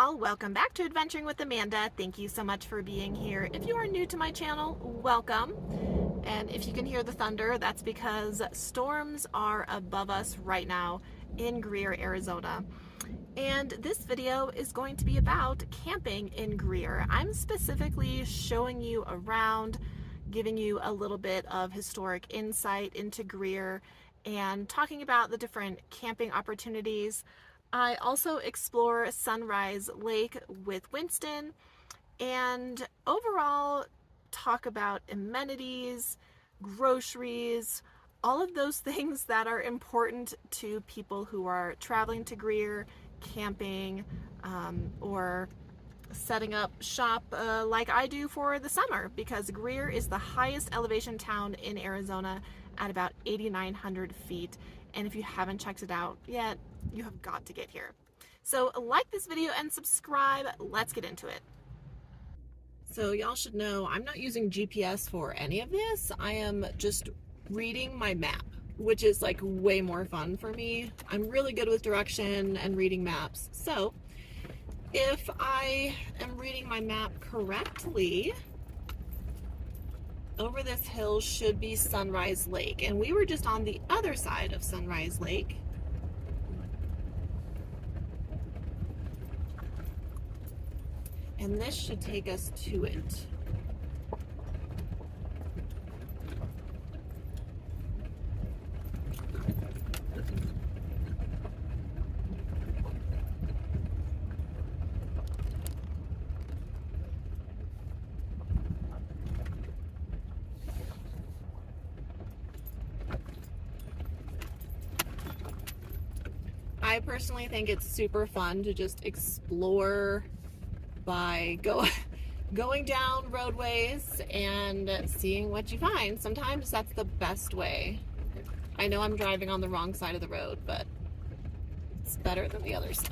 y'all, welcome back to Adventuring with Amanda. Thank you so much for being here. If you are new to my channel, welcome. And if you can hear the thunder, that's because storms are above us right now in Greer, Arizona. And this video is going to be about camping in Greer. I'm specifically showing you around, giving you a little bit of historic insight into Greer, and talking about the different camping opportunities. I also explore Sunrise Lake with Winston and overall talk about amenities, groceries, all of those things that are important to people who are traveling to Greer, camping, or setting up shop like I do for the summer, because Greer is the highest elevation town in Arizona at about 8,900 feet. And if you haven't checked it out yet, you have got to get here. So like this video and subscribe. Let's get into it. So y'all should know I'm not using GPS for any of this. I am just reading my map, which is like way more fun for me. I'm really good with direction and reading maps. So if I am reading my map correctly, over this hill should be Sunrise Lake, and we were just on the other side of Sunrise Lake. And this should take us to it. I personally think it's super fun to just explore by going down roadways and seeing what you find. Sometimes that's the best way. I know I'm driving on the wrong side of the road, but it's better than the other side.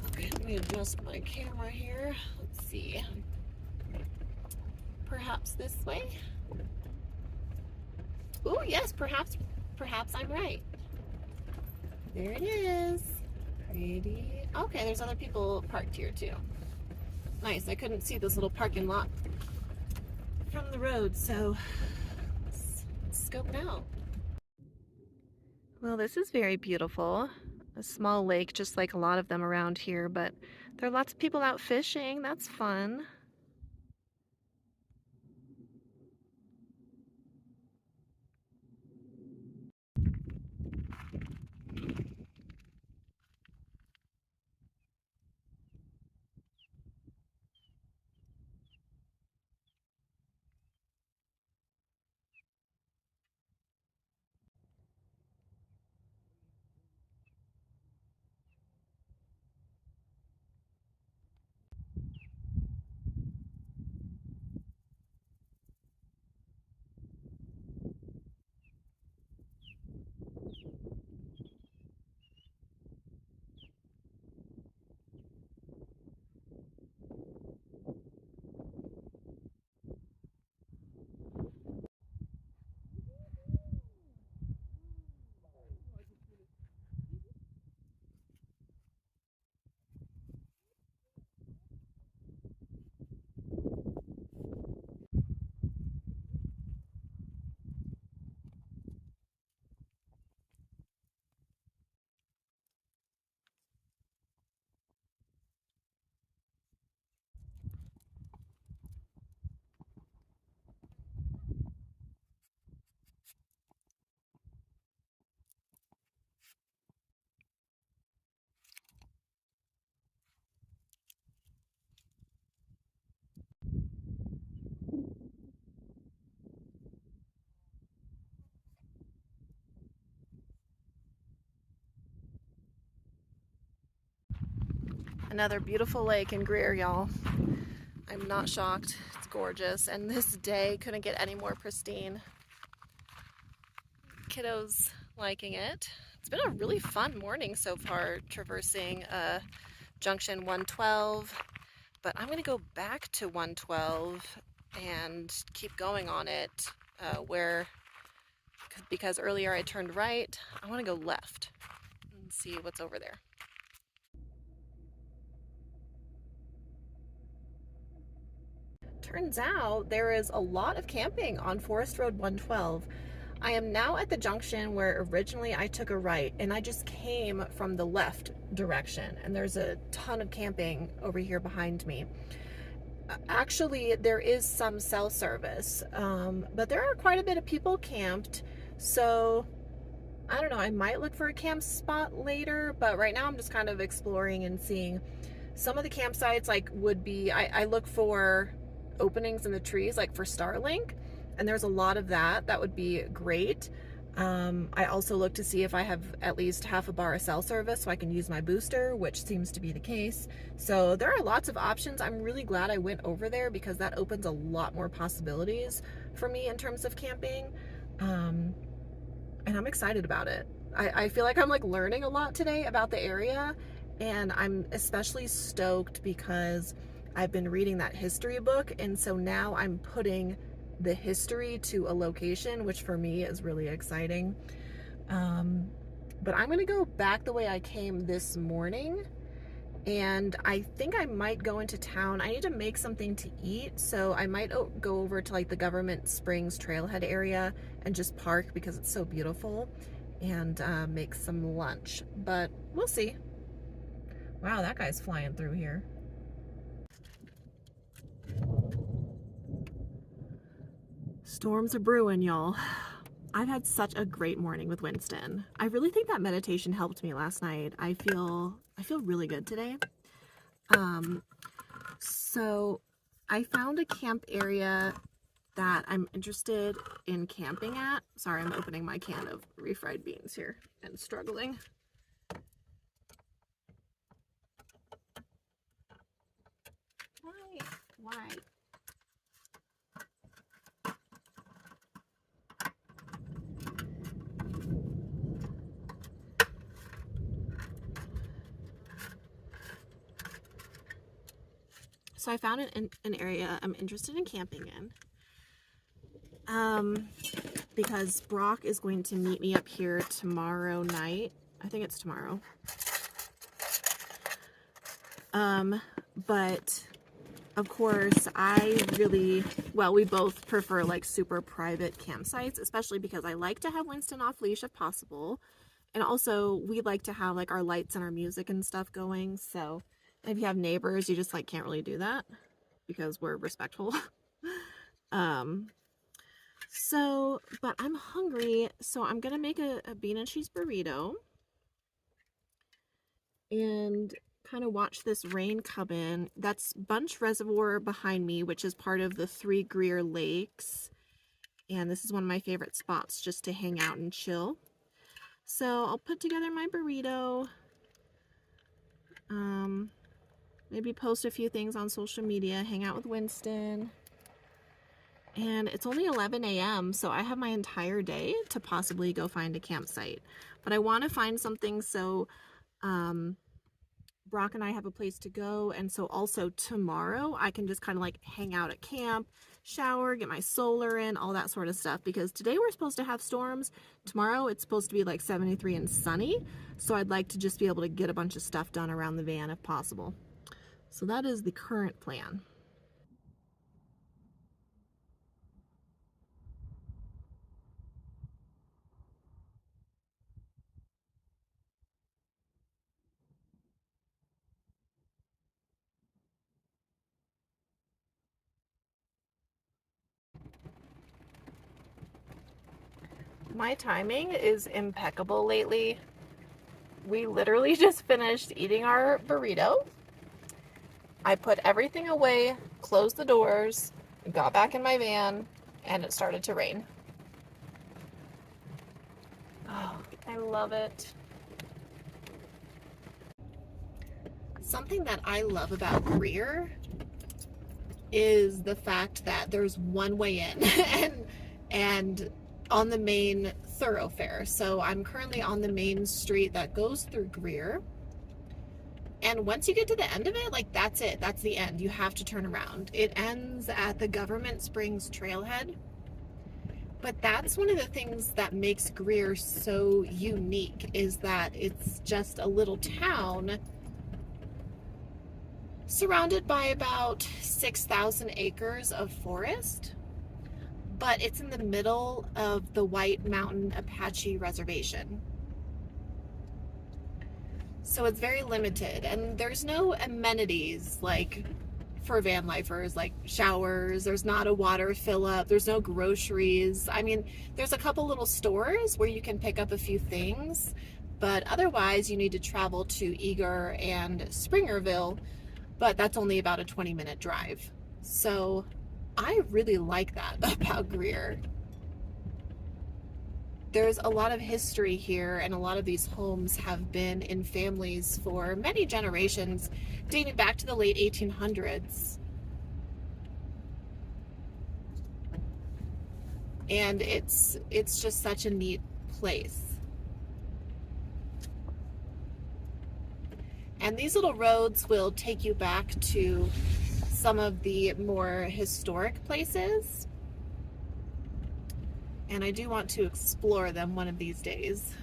Okay, let me adjust my camera here. Let's see. Perhaps this way? Oh yes, perhaps I'm right. There it is. Pretty. Okay, there's other people parked here too. Nice. I couldn't see this little parking lot from the road, so let's scope it out. Well, this is very beautiful. A small lake, just like a lot of them around here, but there are lots of people out fishing. That's fun. Another beautiful lake in Greer, y'all. I'm not shocked. It's gorgeous, and this day couldn't get any more pristine. Kiddos liking it. It's been a really fun morning so far, traversing junction 112, but I'm going to go back to 112 and keep going on it because earlier I turned right. I want to go left and see what's over there. turns out there is a lot of camping on Forest Road 112. I am now at the junction where originally I took a right, and I just came from the left direction, and there's a ton of camping over here behind me. Actually, there is some cell service, but there are quite a bit of people camped, so I don't know, I might look for a camp spot later, but right now I'm just kind of exploring and seeing. Some of the campsites like would be, I look for openings in the trees like for Starlink, and there's a lot of that would be great. I also look to see if I have at least half a bar of cell service so I can use my booster, which seems to be the case. So there are lots of options. I'm really glad I went over there because that opens a lot more possibilities for me in terms of camping. And I'm excited about it. I feel like I'm like learning a lot today about the area, and I'm especially stoked because I've been reading that history book, and so now I'm putting the history to a location, which for me is really exciting. But I'm gonna go back the way I came this morning, and I think I might go into town. I need to make something to eat, so I might go over to like the Government Springs trailhead area and just park because it's so beautiful, and make some lunch, but we'll see. Wow, that guy's flying through here. Storms are brewing, y'all. I've had such a great morning with Winston. I really think that meditation helped me last night. I feel really good today. So I found a camp area that I'm interested in camping at. Sorry, I'm opening my can of refried beans here and struggling. Why? So I found an area I'm interested in camping in. Because Brock is going to meet me up here tomorrow night. I think it's tomorrow. But of course we both prefer like super private campsites, especially because I like to have Winston off leash if possible. And also we like to have like our lights and our music and stuff going. So if you have neighbors, you just like can't really do that because we're respectful. But I'm hungry, so I'm gonna make a bean and cheese burrito and kind of watch this rain come in. That's Bunch Reservoir behind me, which is part of the 3 Greer lakes, and this is one of my favorite spots just to hang out and chill. So I'll put together my burrito, maybe post a few things on social media, hang out with Winston. And it's only 11 a.m., so I have my entire day to possibly go find a campsite. But I want to find something so Brock and I have a place to go, and so also tomorrow I can just kind of like hang out at camp, shower, get my solar in, all that sort of stuff. Because today we're supposed to have storms. Tomorrow it's supposed to be like 73 and sunny, so I'd like to just be able to get a bunch of stuff done around the van if possible. So that is the current plan. My timing is impeccable lately. We literally just finished eating our burrito. I put everything away, closed the doors, got back in my van, and it started to rain. Oh, I love it. Something that I love about Greer is the fact that there's one way in and on the main thoroughfare. So I'm currently on the main street that goes through Greer. And once you get to the end of it, like that's it. That's the end. You have to turn around. It ends at the Government Springs trailhead. But that's one of the things that makes Greer so unique, is that it's just a little town surrounded by about 6,000 acres of forest, but it's in the middle of the White Mountain Apache Reservation. So it's very limited, and there's no amenities like for van lifers, like showers. There's not a water fill up. There's no groceries. I mean, there's a couple little stores where you can pick up a few things, but otherwise you need to travel to Eager and Springerville, but that's only about a 20-minute drive. So I really like that about Greer. There's a lot of history here, and a lot of these homes have been in families for many generations, dating back to the late 1800s. And it's just such a neat place. And these little roads will take you back to some of the more historic places. And I do want to explore them one of these days.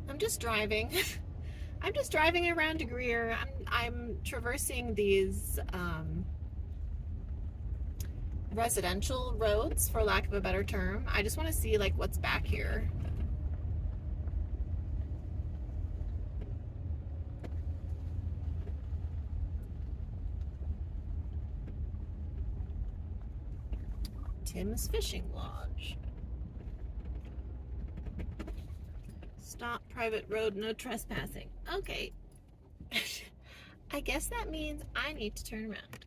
I'm just driving. I'm just driving around Greer. I'm traversing these residential roads, for lack of a better term. I just want to see like what's back here. Tim's Fishing Lodge. Stop, private road, no trespassing. Okay. I guess that means I need to turn around.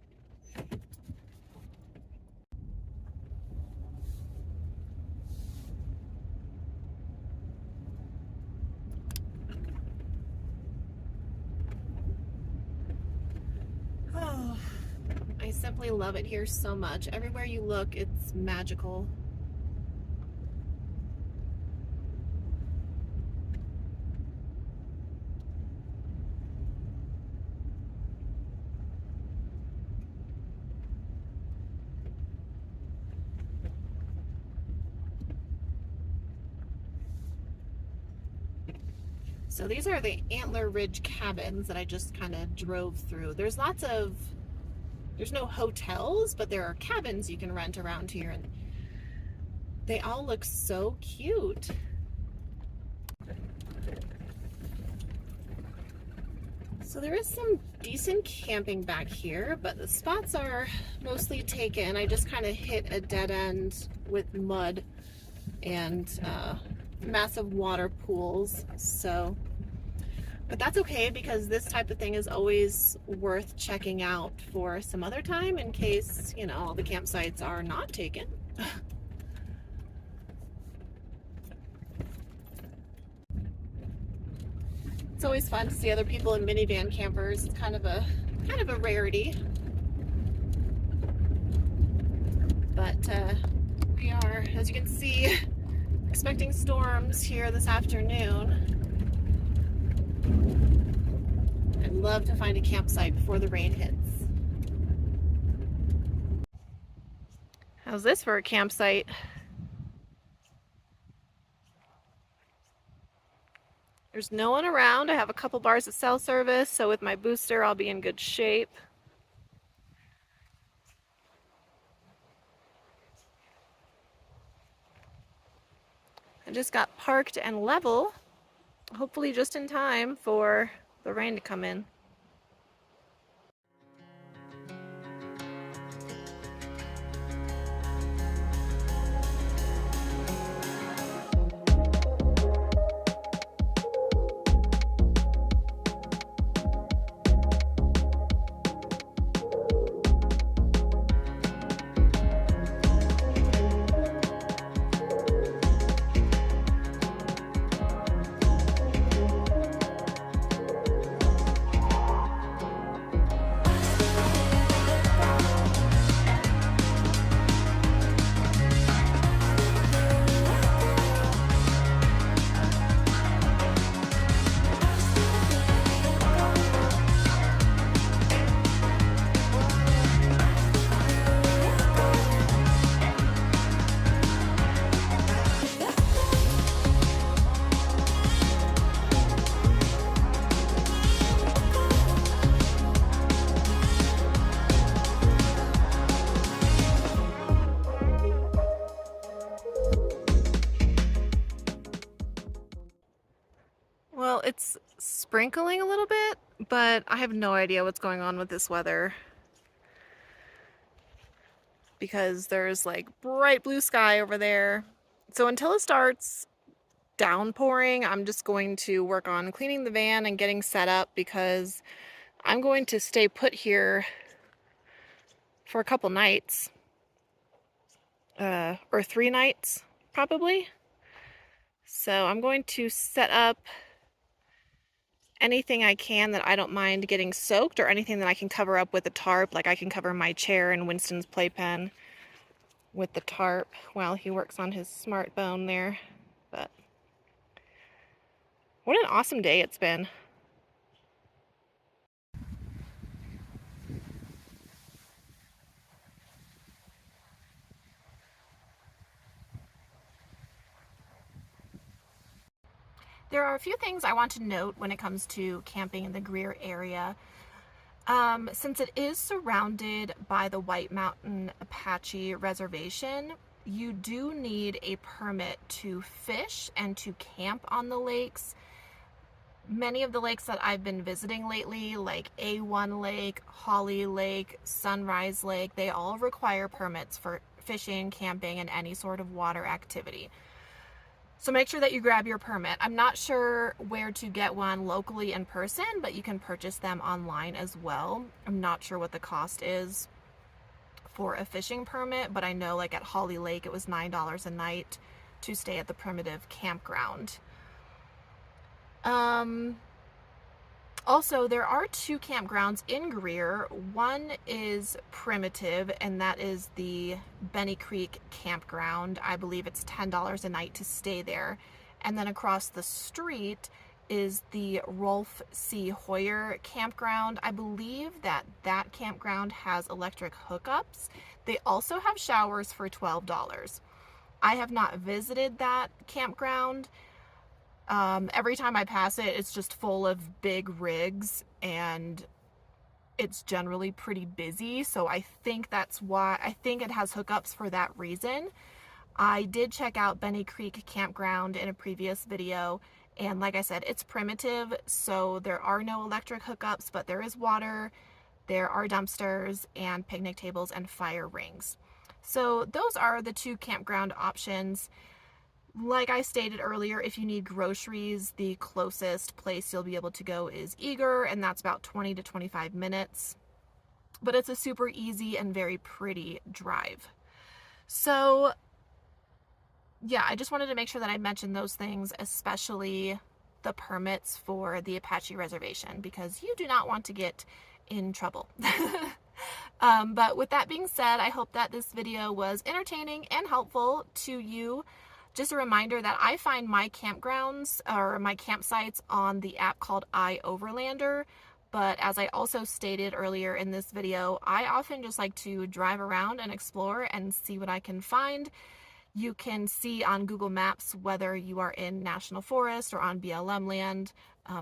Oh, I simply love it here so much. Everywhere you look, it's magical. So these are the Antler Ridge cabins that I just kind of drove through. There's no hotels, but there are cabins you can rent around here, and they all look so cute. So there is some decent camping back here, but the spots are mostly taken. I just kind of hit a dead end with mud and massive water pools, but that's okay, because this type of thing is always worth checking out for some other time in case, you know, all the campsites are not taken. It's always fun to see other people in minivan campers. It's kind of a rarity. But we are, as you can see, expecting storms here this afternoon. I'd love to find a campsite before the rain hits. How's this for a campsite? There's no one around. I have a couple bars of cell service, so with my booster I'll be in good shape. I just got parked and level, hopefully just in time for the rain to come in. sprinkling a little bit, but I have no idea what's going on with this weather because there's like bright blue sky over there. So until it starts downpouring, I'm just going to work on cleaning the van and getting set up because I'm going to stay put here for a couple nights, or 3 nights probably. So I'm going to set up anything I can that I don't mind getting soaked, or anything that I can cover up with a tarp. Like I can cover my chair and Winston's playpen with the tarp while he works on his smartphone there. But what an awesome day it's been. There are a few things I want to note when it comes to camping in the Greer area. Since it is surrounded by the White Mountain Apache Reservation, you do need a permit to fish and to camp on the lakes. Many of the lakes that I've been visiting lately, like A1 Lake, Holly Lake, Sunrise Lake, they all require permits for fishing, camping, and any sort of water activity. So make sure that you grab your permit. I'm not sure where to get one locally in person, but you can purchase them online as well. I'm not sure what the cost is for a fishing permit, but I know like at Holly Lake it was $9 a night to stay at the primitive campground. Also, there are 2 campgrounds in Greer. One is primitive, and that is the Benny Creek campground. I believe it's $10 a night to stay there. And then across the street is the Rolf C. Hoyer campground. I believe that that campground has electric hookups. They also have showers for $12. I have not visited that campground. Every time I pass it, it's just full of big rigs, and it's generally pretty busy. So I think that's why, I think it has hookups for that reason. I did check out Benny Creek Campground in a previous video, and like I said, it's primitive, so there are no electric hookups, but there is water, there are dumpsters, and picnic tables and fire rings. So those are the 2 campground options. Like I stated earlier, if you need groceries, the closest place you'll be able to go is Eager, and that's about 20 to 25 minutes. But it's a super easy and very pretty drive. So yeah, I just wanted to make sure that I mentioned those things, especially the permits for the Apache Reservation, because you do not want to get in trouble. But with that being said, I hope that this video was entertaining and helpful to you. Just a reminder that I find my campgrounds or my campsites on the app called iOverlander, but as I also stated earlier in this video, I often just like to drive around and explore and see what I can find. You can see on Google Maps whether you are in National Forest or on BLM land,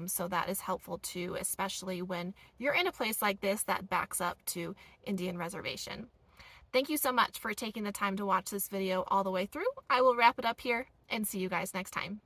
so that is helpful too, especially when you're in a place like this that backs up to Indian Reservation. Thank you so much for taking the time to watch this video all the way through. I will wrap it up here and see you guys next time.